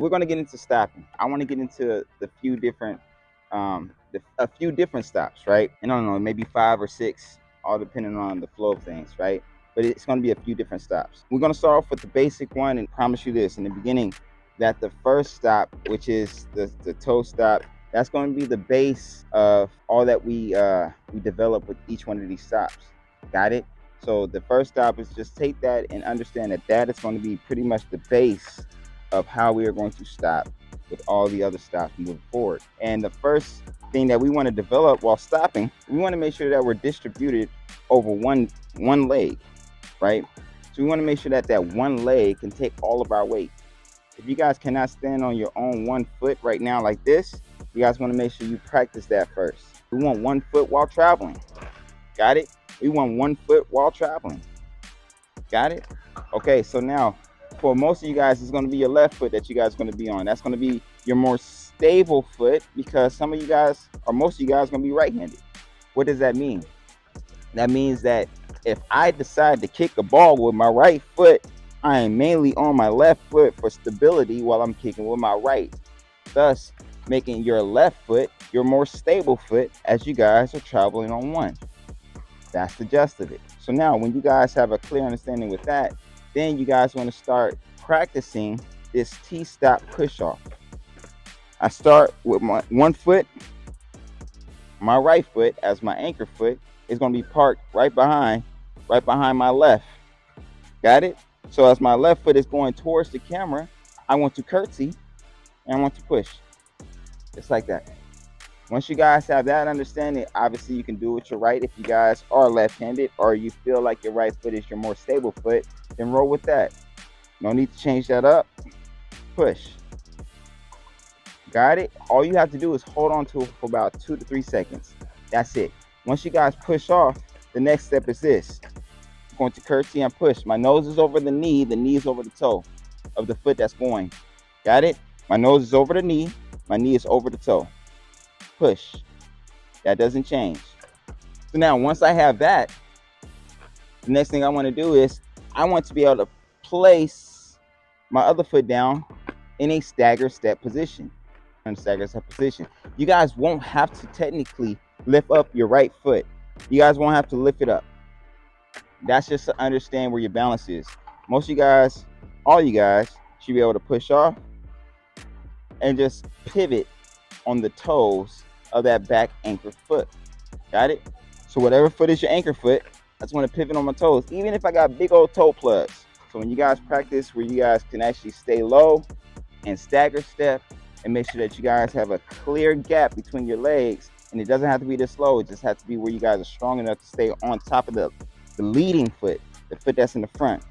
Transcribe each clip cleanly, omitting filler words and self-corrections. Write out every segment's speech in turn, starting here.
We're going to get into stopping. I want to get into a few different stops, right? And I don't know, maybe 5 or 6, all depending on the flow of things, right? But it's going to be a few different stops. We're going to start off with the basic one, and promise you this in the beginning, that the first stop, which is the toe stop, that's going to be the base of all that we develop with each one of these stops. Got it? So the first stop is just take that and understand that that is going to be pretty much the base of how we are going to stop with all the other stops moving forward. And the first thing that we want to develop while stopping, we want to make sure that we're distributed over one leg, right? So we want to make sure that that one leg can take all of our weight. If you guys cannot stand on your own one foot right now like this, you guys want to make sure you practice that first. We want 1 foot while traveling. Got it? We want 1 foot while traveling. Got it? Okay, so now for most of you guys, it's going to be your left foot that you guys are going to be on. That's going to be your more stable foot, because some of you guys, or most of you guys, are going to be right-handed. What does that mean? That means that if I decide to kick a ball with my right foot, I am mainly on my left foot for stability while I'm kicking with my right, thus making your left foot your more stable foot as you guys are traveling on one. That's the gist of it. So now when you guys have a clear understanding with that, then you guys want to start practicing this T-stop push-off. I start with my one foot, my right foot as my anchor foot is going to be parked right behind my left. Got it? So as my left foot is going towards the camera, I want to curtsy and I want to push. Just like that. Once you guys have that understanding, obviously you can do it with your right if you guys are left-handed, or you feel like your right foot is your more stable foot, then roll with that. No need to change that up. Push. Got it? All you have to do is hold on to it for about 2 to 3 seconds. That's it. Once you guys push off, the next step is this. I'm going to curtsy and push. My nose is over the knee is over the toe of the foot that's going. Got it? My nose is over the knee, my knee is over the toe. Push. That doesn't change. So now once I have that, the next thing I want to do is I want to be able to place my other foot down in a stagger step position. You guys won't have to technically lift up your right foot. You guys won't have to lift it up. That's just to understand where your balance is. Most of you guys, all you guys, should be able to push off and just pivot on the toes of that back anchor foot. Got it? So whatever foot is your anchor foot, I just want to pivot on my toes, even if I got big old toe plugs. So when you guys practice where you guys can actually stay low and stagger step, and make sure that you guys have a clear gap between your legs, and it doesn't have to be this slow, it just has to be where you guys are strong enough to stay on top of the leading foot, the foot that's in the front.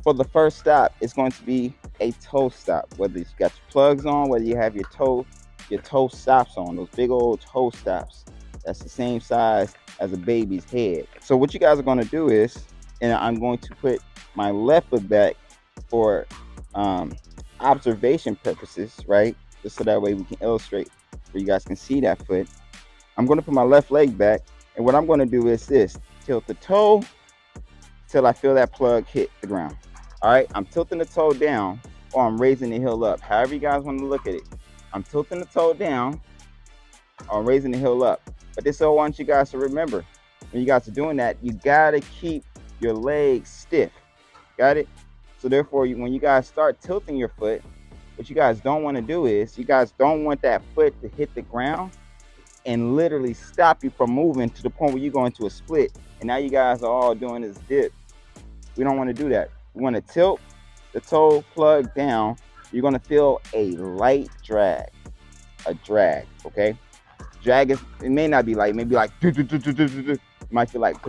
For the first stop, it's going to be a toe stop, whether you got your plugs on, whether you have your toe stops on, those big old toe stops. That's the same size as a baby's head. So what you guys are going to do is, and I'm going to put my left foot back for observation purposes, right? Just so that way we can illustrate where you guys can see that foot. I'm going to put my left leg back, and what I'm going to do is this: tilt the toe till I feel that plug hit the ground. All right, I'm tilting the toe down, or I'm raising the heel up, however you guys want to look at it. I'm tilting the toe down, or I'm raising the heel up. But this is what I want you guys to remember. When you guys are doing that, you gotta keep your legs stiff. Got it? So therefore, when you guys start tilting your foot, what you guys don't want to do is, you guys don't want that foot to hit the ground and literally stop you from moving to the point where you go into a split, and now you guys are all doing this dip. We don't want to do that. We want to tilt the toe plug down. You're going to feel a light drag, okay? Drag is, it may not be light, maybe like, you might feel like,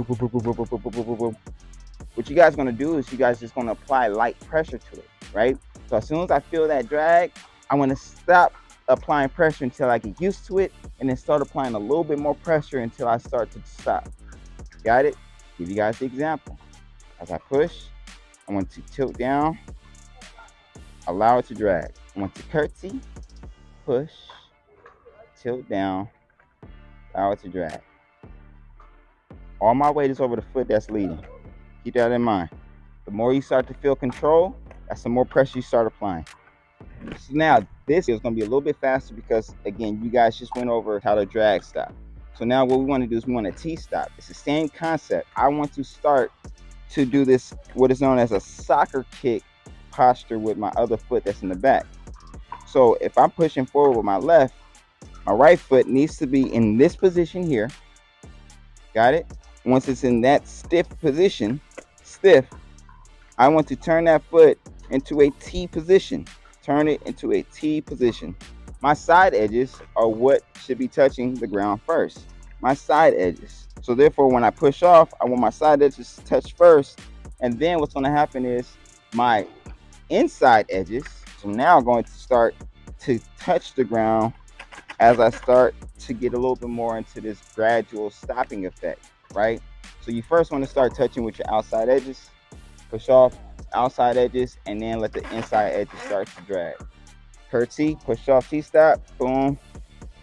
what you guys are going to do is you guys just going to apply light pressure to it, right? So as soon as I feel that drag, I want to stop applying pressure until I get used to it, and then start applying a little bit more pressure until I start to stop. Got it? Give you guys the example. As I push, I want to tilt down, allow it to drag. I want to curtsy, push, tilt down, allow it to drag. All my weight is over the foot that's leading. Keep that in mind. The more you start to feel control, that's the more pressure you start applying. So now this is going to be a little bit faster because, again, you guys just went over how to drag stop. So now what we want to do is we want to T-stop. It's the same concept. I want to start to do this, what is known as a soccer kick posture with my other foot that's in the back. So if I'm pushing forward with my left, my right foot needs to be in this position here. Got it? Once it's in that stiff position, I want to turn that foot into a T position. Turn it into a T position. My side edges are what should be touching the ground first. My side edges. So therefore, when I push off, I want my side edges to touch first. And then what's going to happen is my inside edges, so now I'm going to start to touch the ground as I start to get a little bit more into this gradual stopping effect, right? So you first want to start touching with your outside edges, push off, outside edges, and then let the inside edges start to drag. Per T, push off, T-stop, boom,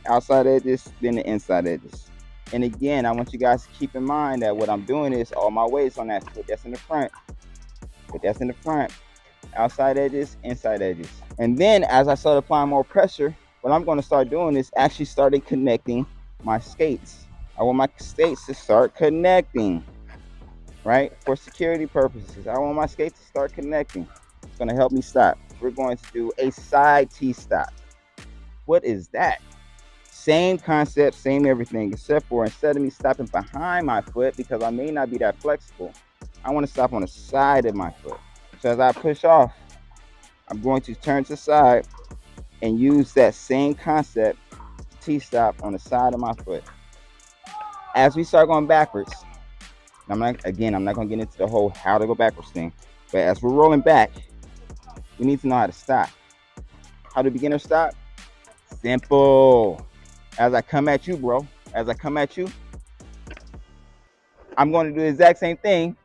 outside edges, then the inside edges. And again, I want you guys to keep in mind that what I'm doing is all my weight is on that foot that's in the front. Foot that's in the front, outside edges, inside edges. And then as I start applying more pressure, what I'm going to start doing is actually starting connecting my skates. I want my skates to start connecting, right? For security purposes, I want my skates to start connecting. It's going to help me stop. We're going to do a side T-stop. What is that? Same concept, same everything, except for instead of me stopping behind my foot, because I may not be that flexible, I want to stop on the side of my foot. So as I push off, I'm going to turn to the side and use that same concept, T-stop on the side of my foot. As we start going backwards, I'm not going to get into the whole how to go backwards thing, but as we're rolling back, we need to know how to stop. How do beginners stop? Simple. As I come at you, bro, as I come at you, I'm going to do the exact same thing.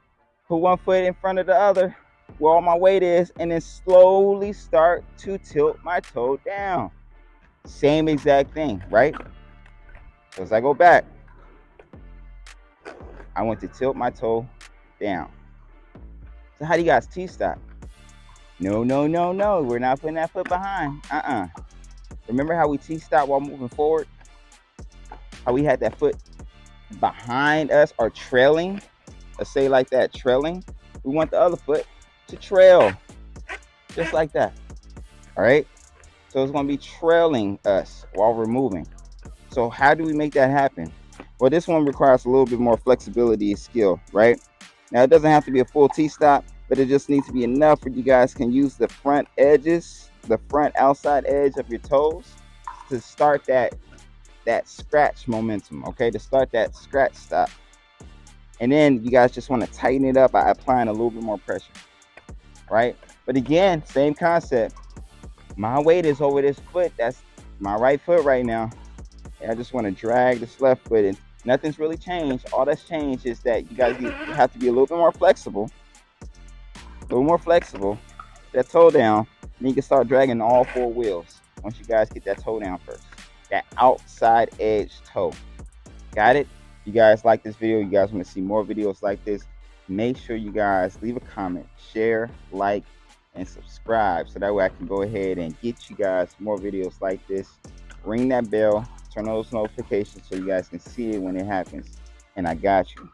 Put one foot in front of the other where all my weight is, and then slowly start to tilt my toe down. Same exact thing, right? So as I go back, I want to tilt my toe down. So how do you guys T-stop? No. We're not putting that foot behind. Remember how we T-stop while moving forward? How we had that foot behind us or trailing? Let's say like that, trailing. We want the other foot to trail, just like that. All right? So it's going to be trailing us while we're moving. So how do we make that happen? Well, this one requires a little bit more flexibility and skill, right? Now, it doesn't have to be a full T-stop, but it just needs to be enough where you guys can use the front edges, the front outside edge of your toes to start that scratch momentum, okay? To start that scratch stop. And then you guys just want to tighten it up by applying a little bit more pressure, right? But again, same concept. My weight is over this foot. That's my right foot right now. And I just want to drag this left foot, and nothing's really changed. All that's changed is that you guys have to be a little bit more flexible. That toe down, and you can start dragging all four wheels once you guys get that toe down first. That outside edge toe. Got it? You guys like this video, you guys want to see more videos like this, make sure you guys leave a comment, share, like, and subscribe so that way I can go ahead and get you guys more videos like this. Ring that bell, turn on those notifications so you guys can see it when it happens, and I got you.